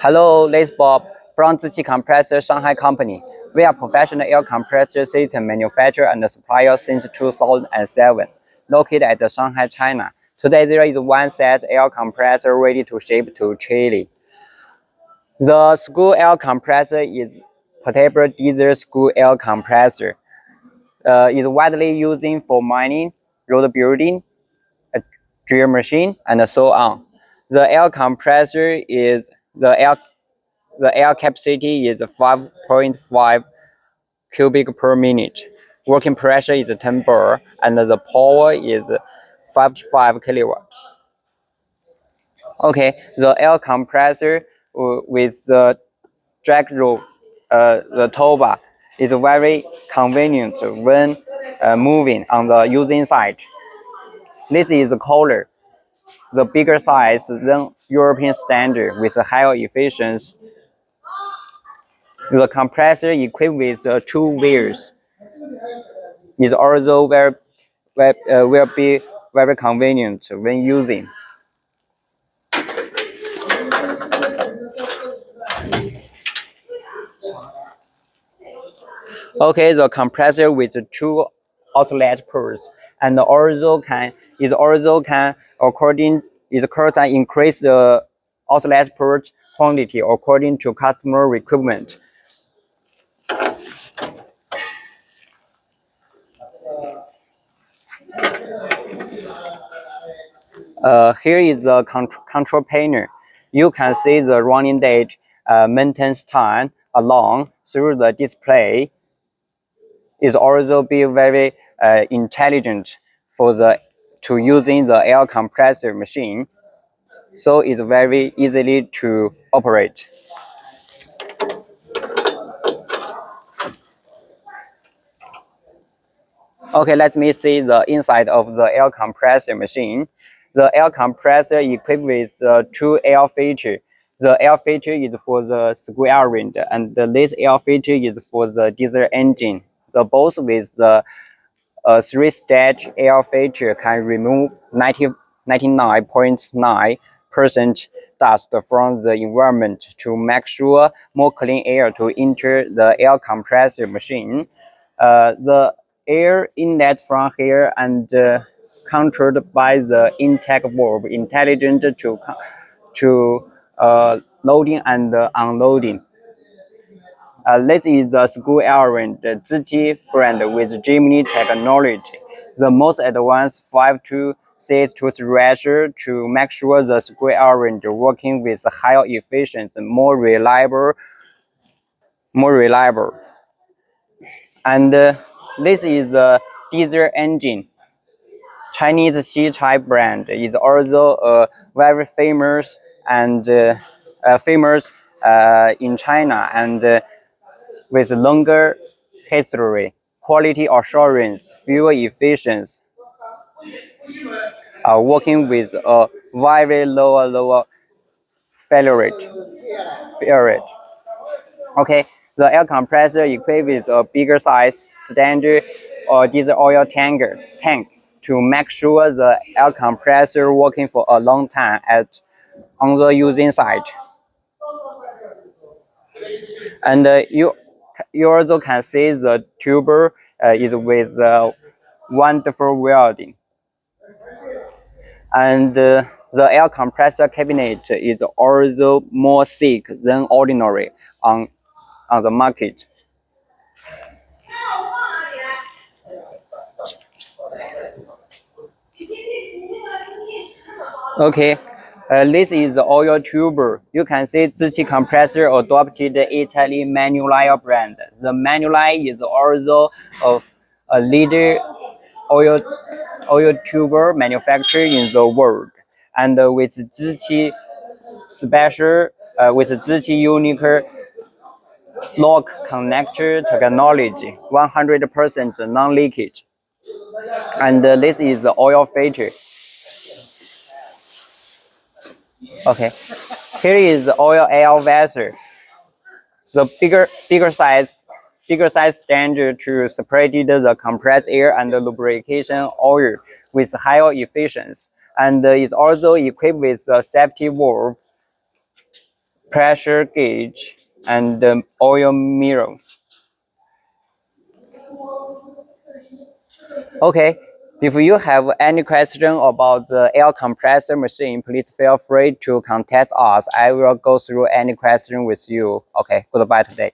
Hello, this is Bob from Ziqi Compressor Shanghai Company. We are professional air compressor system manufacturer and supplier since 2007, located at Shanghai, China. Today there is one set air compressor ready to ship to Chile. The school air compressor is portable diesel school air compressor. Is widely used for mining, road building, drill machine, and so on. The air compressor is the air capacity is 5.5 cubic per minute. Working pressure is 10 bar, and the power is 55 kilowatt. Okay, the air compressor with the drag rope, the tow bar, is very convenient when moving on the using side. This is the color, the bigger size than European standard with higher efficiency. The compressor equipped with two wheels is also will be very convenient when using. Okay, the compressor with two outlet ports and also can increase the outlet port quantity according to customer requirement. Here is the control panel. You can see the running date, maintenance time along through the display. Is also be very intelligent for to using the air compressor machine, so it's very easily to operate. Okay, let me see the inside of the air compressor machine. The air compressor equipped with two air filters. The air filter is for the square wind, and this air filter is for the diesel engine. The both with the three-stage air filter can remove 99.9% dust from the environment to make sure more clean air to enter the air compressor machine. The air inlet from here and controlled by the intake valve, intelligent to loading and unloading. This is the school airline, the Ziqi brand with GMD technology, the most advanced 5-6 toothbrush to make sure the school airline working with higher efficiency, more reliable. And this is the diesel engine. Chinese Xichai brand is also very famous and in China and with longer history, quality assurance, fuel efficiency, working with a very lower failure rate. Okay, the air compressor equipped with a bigger size standard or diesel oil tank to make sure the air compressor working for a long time on the using side. And you also can see the tuber is with wonderful welding. And the air compressor cabinet is also more thick than ordinary on the market. Okay, this is the oil tuber. You can see Ziqi compressor adopted the Italian Manulife brand. The Manulife is also of a leader oil tuber manufacturer in the world, and with Ziqi special with Ziqi unique lock connector technology, 100% non-leakage. And this is the oil filter. Okay, here is the oil air vessel. The bigger size standard to separate the compressed air and the lubrication oil with higher efficiency, and is also equipped with a safety valve pressure gauge, and the oil mirror. Okay, if you have any question about the air compressor machine, please feel free to contact us. I will go through any question with you. Okay, goodbye today.